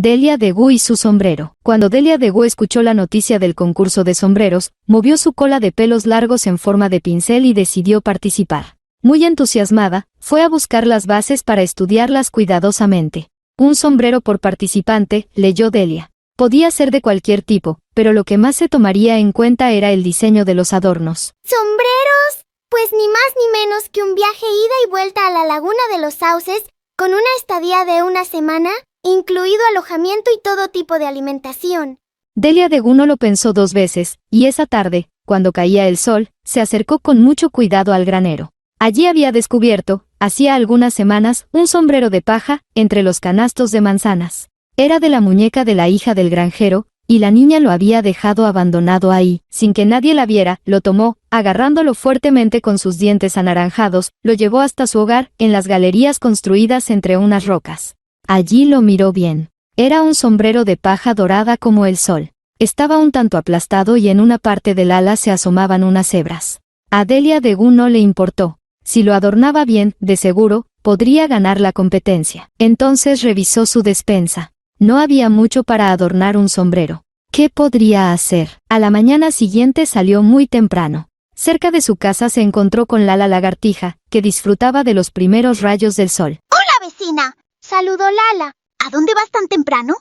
Delia Degu y su sombrero. Cuando Delia Degu escuchó la noticia del concurso de sombreros, movió su cola de pelos largos en forma de pincel y decidió participar. Muy entusiasmada, fue a buscar las bases para estudiarlas cuidadosamente. Un sombrero por participante, leyó Delia. Podía ser de cualquier tipo, pero lo que más se tomaría en cuenta era el diseño de los adornos. ¿Sombreros? Pues ni más ni menos que un viaje ida y vuelta a la Laguna de los Sauces, con una estadía de una semana, incluido alojamiento y todo tipo de alimentación. Delia Degu no lo pensó 2 veces, y esa tarde, cuando caía el sol, se acercó con mucho cuidado al granero. Allí había descubierto, hacía algunas semanas, un sombrero de paja, entre los canastos de manzanas. Era de la muñeca de la hija del granjero, y la niña lo había dejado abandonado ahí, sin que nadie la viera. Lo tomó, agarrándolo fuertemente con sus dientes anaranjados, lo llevó hasta su hogar, en las galerías construidas entre unas rocas. Allí lo miró bien. Era un sombrero de paja dorada como el sol. Estaba un tanto aplastado y en una parte del ala se asomaban unas hebras. A Delia Degu no le importó. Si lo adornaba bien, de seguro, podría ganar la competencia. Entonces revisó su despensa. No había mucho para adornar un sombrero. ¿Qué podría hacer? A la mañana siguiente salió muy temprano. Cerca de su casa se encontró con Lala lagartija, que disfrutaba de los primeros rayos del sol. ¡Hola, vecina! Saludó Lala. ¿A dónde vas tan temprano?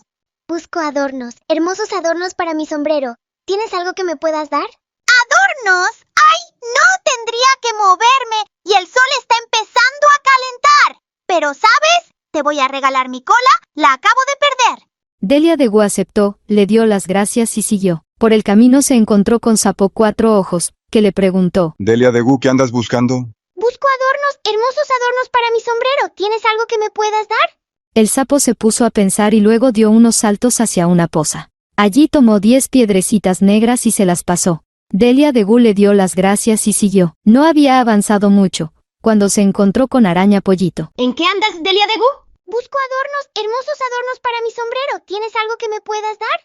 Busco adornos, hermosos adornos para mi sombrero. ¿Tienes algo que me puedas dar? ¿Adornos? ¡Ay, no! Tendría que moverme y el sol está empezando a calentar. Pero, ¿sabes? Te voy a regalar mi cola, la acabo de perder. Delia Degu aceptó, le dio las gracias y siguió. Por el camino se encontró con Sapo Cuatro Ojos, que le preguntó. Delia Degu, ¿qué andas buscando? Busco adornos, hermosos adornos para mi sombrero. ¿Tienes algo que me puedas dar? El sapo se puso a pensar y luego dio unos saltos hacia una poza. Allí tomó 10 piedrecitas negras y se las pasó. Delia Degu le dio las gracias y siguió. No había avanzado mucho, cuando se encontró con Araña Pollito. ¿En qué andas, Delia Degu? Busco adornos, hermosos adornos para mi sombrero. ¿Tienes algo que me puedas dar?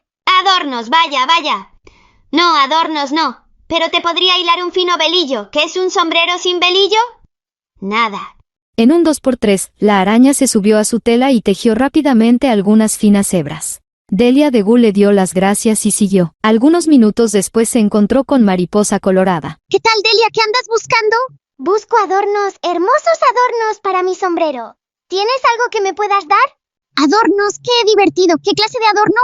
Adornos, vaya, vaya. No, adornos no. Pero te podría hilar un fino velillo. ¿Qué es un sombrero sin velillo? Nada. En un 2x3, la araña se subió a su tela y tejió rápidamente algunas finas hebras. Delia Degu le dio las gracias y siguió. Algunos minutos después se encontró con Mariposa Colorada. ¿Qué tal, Delia? ¿Qué andas buscando? Busco adornos, hermosos adornos para mi sombrero. ¿Tienes algo que me puedas dar? Adornos, qué divertido. ¿Qué clase de adorno?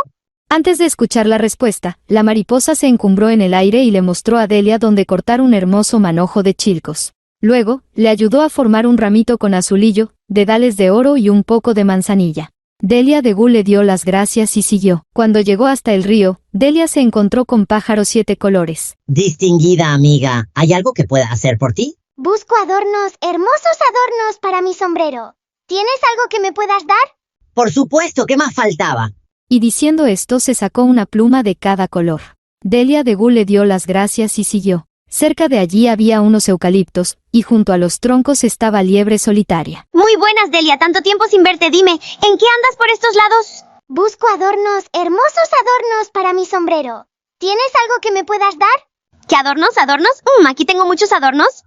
Antes de escuchar la respuesta, la mariposa se encumbró en el aire y le mostró a Delia dónde cortar un hermoso manojo de chilcos. Luego, le ayudó a formar un ramito con azulillo, dedales de oro y un poco de manzanilla. Delia Degu le dio las gracias y siguió. Cuando llegó hasta el río, Delia se encontró con Pájaro 7 Colores. Distinguida amiga, ¿hay algo que pueda hacer por ti? Busco adornos, hermosos adornos para mi sombrero. ¿Tienes algo que me puedas dar? Por supuesto, ¿qué más faltaba? Y diciendo esto se sacó una pluma de cada color. Delia Degu le dio las gracias y siguió. Cerca de allí había unos eucaliptos, y junto a los troncos estaba Liebre Solitaria. Muy buenas, Delia. Tanto tiempo sin verte. Dime, ¿en qué andas por estos lados? Busco adornos, hermosos adornos para mi sombrero. ¿Tienes algo que me puedas dar? ¿Qué adornos? ¿Adornos? Aquí tengo muchos adornos.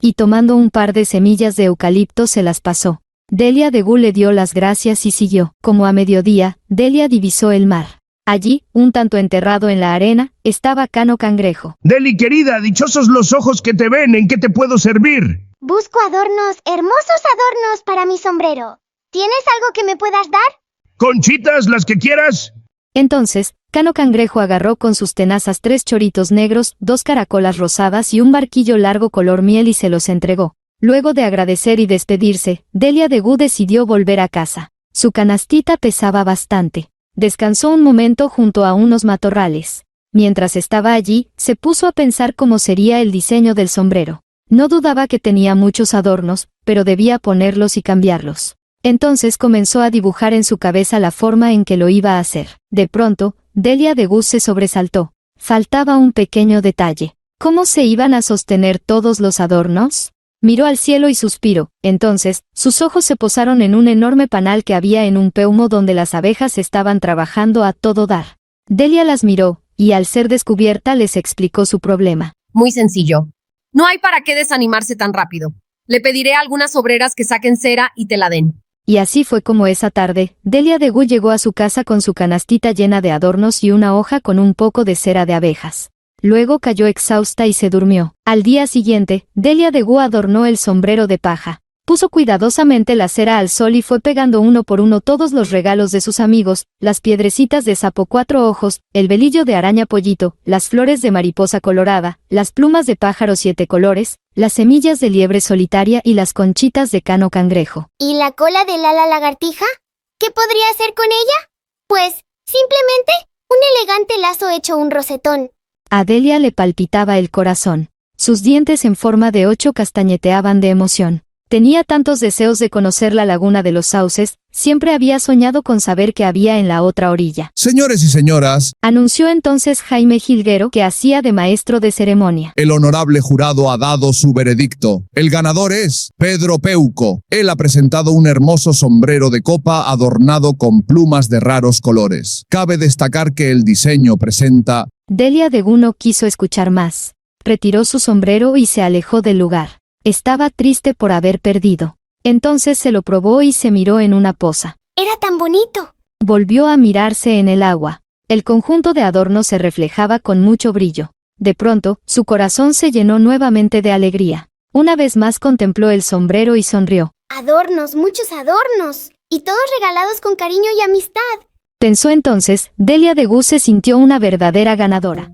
Y tomando un par de semillas de eucalipto se las pasó. Delia Degu le dio las gracias y siguió. Como a mediodía, Delia divisó el mar. Allí, un tanto enterrado en la arena, estaba Cano Cangrejo. Deli, querida, dichosos los ojos que te ven. ¿En qué te puedo servir? Busco adornos, hermosos adornos para mi sombrero. ¿Tienes algo que me puedas dar? ¿Conchitas, las que quieras? Entonces, Cano Cangrejo agarró con sus tenazas 3 choritos negros, 2 caracolas rosadas y un barquillo largo color miel y se los entregó. Luego de agradecer y despedirse, Delia Degu decidió volver a casa. Su canastita pesaba bastante. Descansó un momento junto a unos matorrales. Mientras estaba allí, se puso a pensar cómo sería el diseño del sombrero. No dudaba que tenía muchos adornos, pero debía ponerlos y cambiarlos. Entonces comenzó a dibujar en su cabeza la forma en que lo iba a hacer. De pronto, Delia Degu se sobresaltó. Faltaba un pequeño detalle. ¿Cómo se iban a sostener todos los adornos? Miró al cielo y suspiró. Entonces, sus ojos se posaron en un enorme panal que había en un peumo donde las abejas estaban trabajando a todo dar. Delia las miró, y al ser descubierta les explicó su problema. Muy sencillo. No hay para qué desanimarse tan rápido. Le pediré a algunas obreras que saquen cera y te la den. Y así fue como esa tarde, Delia de Gu llegó a su casa con su canastita llena de adornos y una hoja con un poco de cera de abejas. Luego cayó exhausta y se durmió. Al día siguiente, Delia de Gu adornó el sombrero de paja. Puso cuidadosamente la cera al sol y fue pegando uno por uno todos los regalos de sus amigos, las piedrecitas de sapo 4 ojos, el velillo de araña pollito, las flores de mariposa colorada, las plumas de pájaro 7 colores, las semillas de liebre solitaria y las conchitas de cano cangrejo. ¿Y la cola de Lala lagartija? ¿Qué podría hacer con ella? Pues, simplemente, un elegante lazo hecho un rosetón. A Delia le palpitaba el corazón. Sus dientes en forma de 8 castañeteaban de emoción. Tenía tantos deseos de conocer la laguna de los sauces, siempre había soñado con saber qué había en la otra orilla. Señores y señoras, Anunció entonces Jaime Jilguero, que hacía de maestro de ceremonia. el honorable jurado ha dado su veredicto. El ganador es Pedro Peuco. Él ha presentado un hermoso sombrero de copa adornado con plumas de raros colores. Cabe destacar que el diseño presenta... Delia de Gu no quiso escuchar más. Retiró su sombrero y se alejó del lugar. Estaba triste por haber perdido. Entonces se lo probó y se miró en una poza. Era tan bonito. Volvió a mirarse en el agua. El conjunto de adornos se reflejaba con mucho brillo. De pronto, su corazón se llenó nuevamente de alegría. Una vez más contempló el sombrero y sonrió. Adornos, muchos adornos. Y todos regalados con cariño y amistad. Pensó entonces, Delia de Gu se sintió una verdadera ganadora.